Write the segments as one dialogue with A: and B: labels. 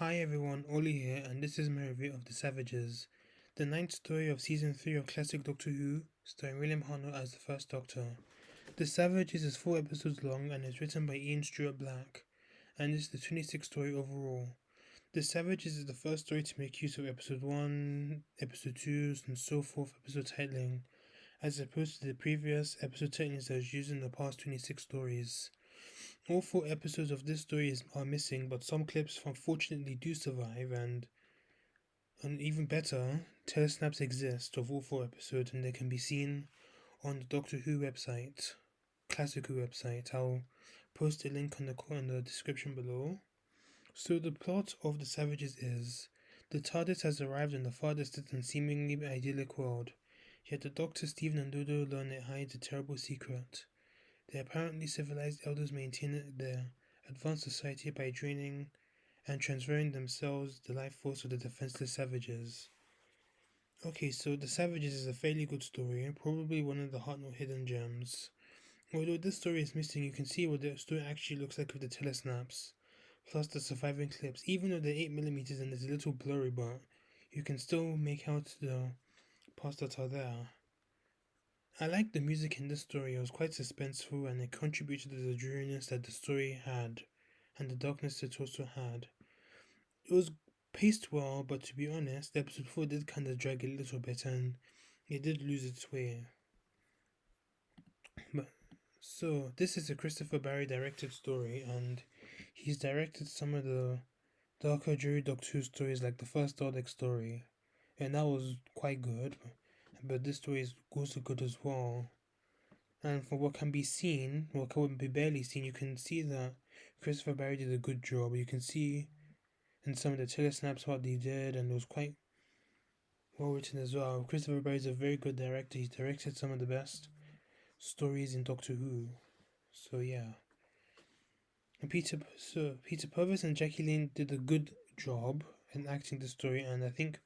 A: Hi everyone, Oli here, and this is my review of The Savages, the ninth story of season 3 of classic Doctor Who, starring William Hartnell as the first Doctor. The Savages is 4 episodes long and is written by Ian Stewart Black, and is the 26th story overall. The Savages is the first story to make use of episode 1, episode 2, and so forth episode titling, as opposed to the previous episode titlings that was used in the past 26 stories. All 4 episodes of this story are missing, but some clips unfortunately do survive, and even better, telesnaps exist of all 4 episodes, and they can be seen on the Doctor Who website, Classic Who website. I'll post a link in the description below. So the plot of The Savages is, the TARDIS has arrived in the far distant and seemingly idyllic world, yet the Doctor, Stephen and Dodo learn it hides a terrible secret. The apparently civilized elders maintain their advanced society by draining and transferring themselves the life force of the defenseless savages. Okay, so The Savages is a fairly good story, probably one of the Hartnell hidden gems. Although this story is missing, you can see what the story actually looks like with the telesnaps, plus the surviving clips. Even though they're 8mm and it's a little blurry, but you can still make out the parts that are there. I like the music in this story. It was quite suspenseful and it contributed to the dreariness that the story had and the darkness it also had. It was paced well, but to be honest, the episode 4 did kind of drag a little bit and it did lose its way. But so, this is a Christopher Barry directed story, and he's directed some of the darker Jury Doctor Who stories like the first Dalek story, and that was quite good, but this story is also good as well. And for what can be seen, what can be barely seen, you can see that Christopher Barry did a good job. You can see in some of the telesnaps what they did, and it was quite well written as well. Christopher Barry is a very good director. He's directed some of the best stories in Doctor Who. So yeah. And Peter Purvis and Jackie Lane did a good job in acting the story, and I think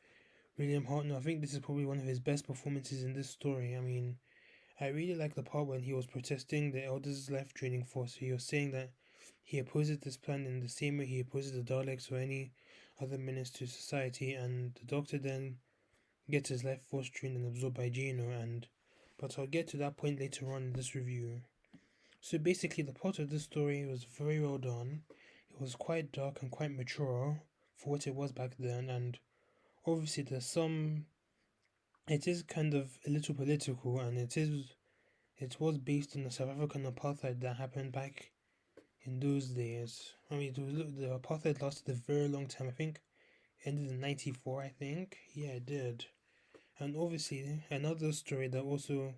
A: William Hartnell, I think this is probably one of his best performances in this story. I mean, I really like the part when he was protesting the Elders' life draining force. He was saying that he opposes this plan in the same way he opposes the Daleks or any other menace to society, and the Doctor then gets his life force drained and absorbed by Gino, but I'll get to that point later on in this review. So basically, the plot of this story was very well done. It was quite dark and quite mature for what it was back then, and obviously there's some. It is kind of a little political, and it was based on the South African apartheid that happened back in those days. I mean, the apartheid lasted a very long time. I think it ended in '94. I think, yeah, it did. And obviously, another story that also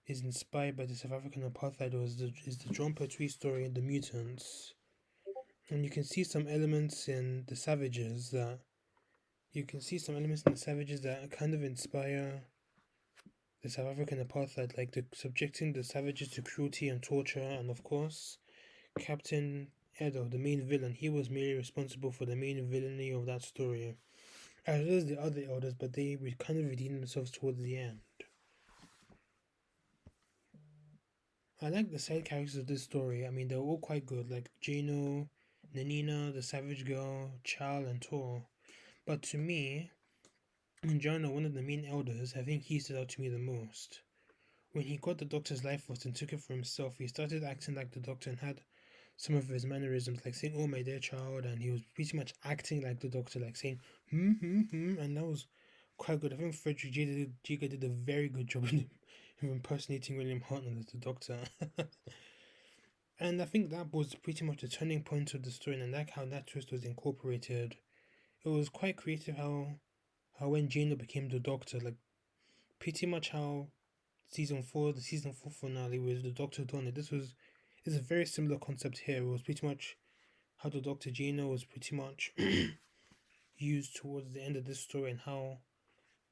A: is inspired by the South African apartheid is the John Pertwee story, The Mutants. And you can see some elements in the Savages that kind of inspire the South African apartheid, like the subjecting the savages to cruelty and torture, and of course, Captain Edo, the main villain, he was merely responsible for the main villainy of that story, as well as the other elders, but they would kind of redeem themselves towards the end. I like the side characters of this story. I mean, they're all quite good, like Jano, Nanina, the Savage Girl, Chal, and Tor. But to me, Jano, one of the main elders, I think he stood out to me the most. When he got the Doctor's life force and took it for himself, he started acting like the Doctor and had some of his mannerisms, like saying, "Oh, my dear child," and he was pretty much acting like the Doctor, like saying, and that was quite good. I think Frederick Giga did a very good job in impersonating William Hartnell as the Doctor. And I think that was pretty much the turning point of the story, and I like how that twist was incorporated. It was quite creative how when Jano became the Doctor, like pretty much how the season 4 finale with the Doctor done it. It's a very similar concept here. It was pretty much how the Doctor Jano was pretty much used towards the end of this story, and how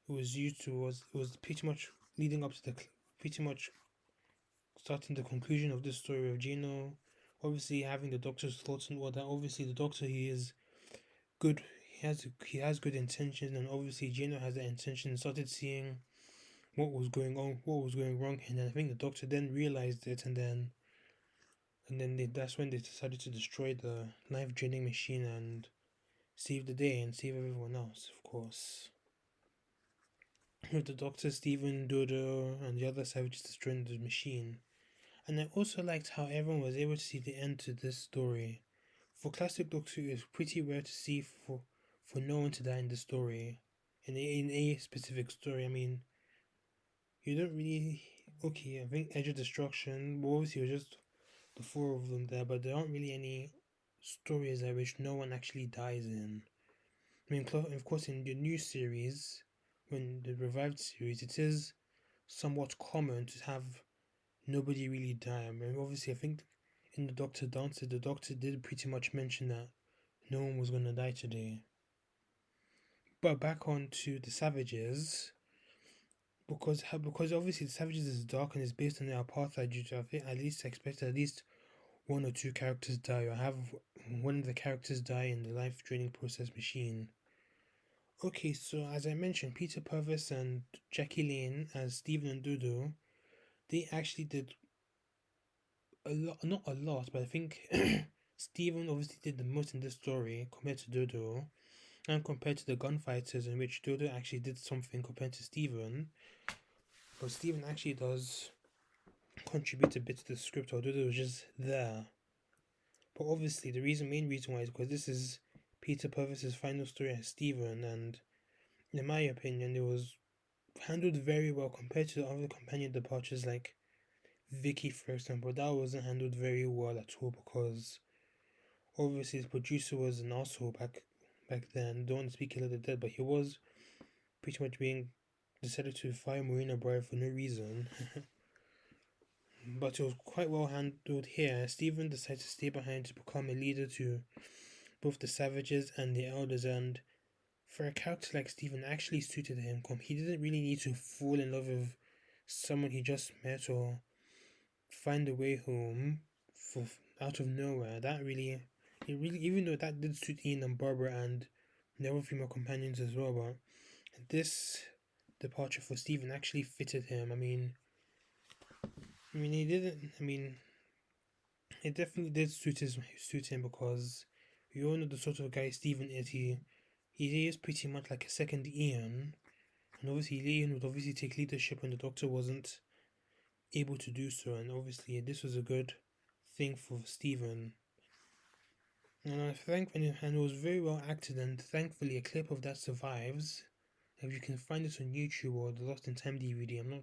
A: it was pretty much leading up to pretty much starting the conclusion of this story of Gino, obviously having the Doctor's thoughts and all that. Obviously, the Doctor, he is good. He has good intentions, and obviously Gino has that intention. And started seeing what was going on, what was going wrong, and then I think the Doctor then realized it, and then that's when they decided to destroy the life draining machine, and save the day and save everyone else, of course. With the Doctor, Stephen, Dodo, and the other savages destroying the machine. And I also liked how everyone was able to see the end to this story. For classic Doctor Who, it's pretty rare to see for no one to die in the story. In a specific story, I mean, you don't really. Okay, I think Edge of Destruction, but obviously it was just the four of them there, but there aren't really any stories in which no one actually dies in. I mean, of course, in the new series, when the revived series, it is somewhat common to have nobody really die. I mean, obviously, I think in the Doctor Dancer, the Doctor did pretty much mention that no one was gonna die today. But back on to the Savages, because obviously the Savages is dark and is based on the apartheid. Due to I think at least expect at least one or two characters die, or have one of the characters die in the life draining process machine. Okay, so as I mentioned, Peter Purvis and Jackie Lane as Stephen and Dodo, they actually did a lot, not a lot, but I think Stephen obviously did the most in this story compared to Dodo, and compared to the gunfighters, in which Dodo actually did something compared to Stephen. But Stephen actually does contribute a bit to the script, or Dodo was just there. But obviously, main reason why is because this is Peter Purvis's final story as Stephen, and in my opinion, it was handled very well compared to the other companion departures like Vicky, for example. That wasn't handled very well at all because obviously the producer was an asshole back then. Don't want to speak ill of the dead, but he was pretty much being decided to fire Marina Briar for no reason. But it was quite well handled here. Stephen decided to stay behind to become a leader to both the Savages and the Elders, and for a character like Stephen actually suited him. He didn't really need to fall in love with someone he just met or find a way home for out of nowhere. Even though that did suit Ian and Barbara and the other female companions as well, but this departure for Stephen actually fitted him. He didn't. It definitely did suit him because we all know the sort of guy Stephen is. He is pretty much like a second Ian, and obviously Ian would obviously take leadership when the Doctor wasn't able to do so, and obviously this was a good thing for Stephen. And it was very well acted, and thankfully a clip of that survives. If you can find it on YouTube or the Lost in Time DVD, I'm not,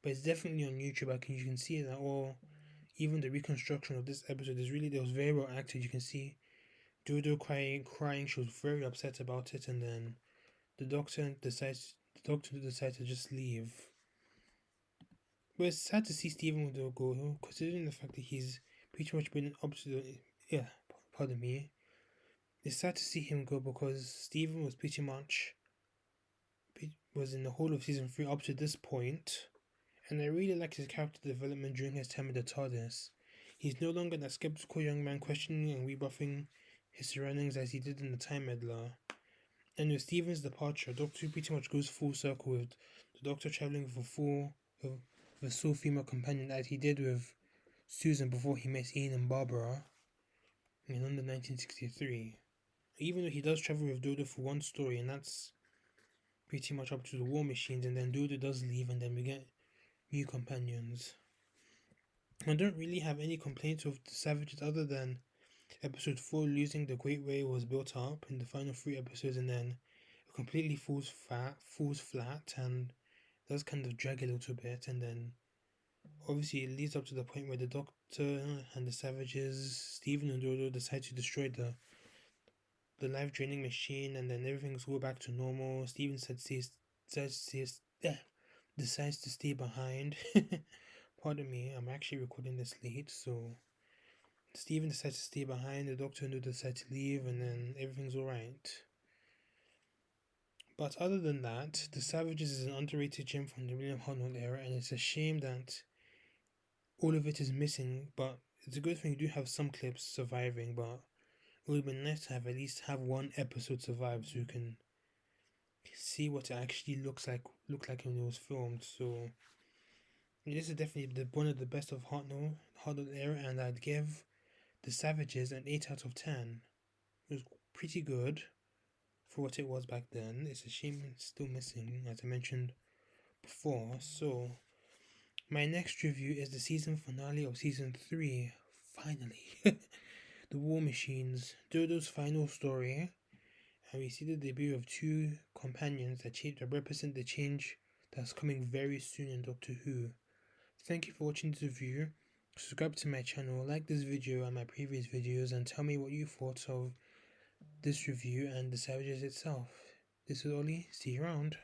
A: but it's definitely on YouTube. You can see that, or even the reconstruction of this episode it was very well acted. You can see Dodo crying. She was very upset about it, and then the doctor decides to just leave. But it's sad to see Stephen with the go, considering the fact that he's pretty much been up to the yeah. Pardon me. It's sad to see him go because Stephen was pretty much was in the whole of season 3 up to this point, and I really liked his character development during his time in the TARDIS. He's no longer that skeptical young man questioning and rebuffing his surroundings as he did in the Time Meddler. And with Stephen's departure, Doctor Who pretty much goes full circle with the Doctor travelling with a sole female companion as he did with Susan before he met Ian and Barbara in London 1963. Even though he does travel with Dodo for one story, and that's pretty much up to the War Machines, and then Dodo does leave, and then we get new companions. I don't really have any complaints of the Savages other than episode 4 losing the Great Way was built up in the final 3 episodes, and then it completely falls flat, and does kind of drag a little bit, and then obviously it leads up to the point where the Doctor and the Savages, Stephen and Dodo, decide to destroy the life draining machine, and then everything's go back to normal. Steven decides to stay behind. Pardon me, I'm actually recording this late, so Steven decides to stay behind, the Doctor and Dodo decide to leave, and then everything's alright. But other than that, The Savages is an underrated gem from the William Hartnell era, and it's a shame that all of it is missing, but it's a good thing you do have some clips surviving, but it would have been nice to have at least have one episode survive so you can see what it actually looked like when it was filmed. So this is definitely one of the best of Hartnell era, and I'd give The Savages an 8 out of 10. It was pretty good. for what it was back then. It's a shame it's still missing, as I mentioned before. So, my next review is the season finale of season 3. Finally, the War Machines, Dodo's final story, and we see the debut of two companions that represent the change that's coming very soon in Doctor Who. Thank you for watching this review. Subscribe to my channel, like this video and my previous videos, and tell me what you thought of this review and the Savages itself. This is Oli, see you around.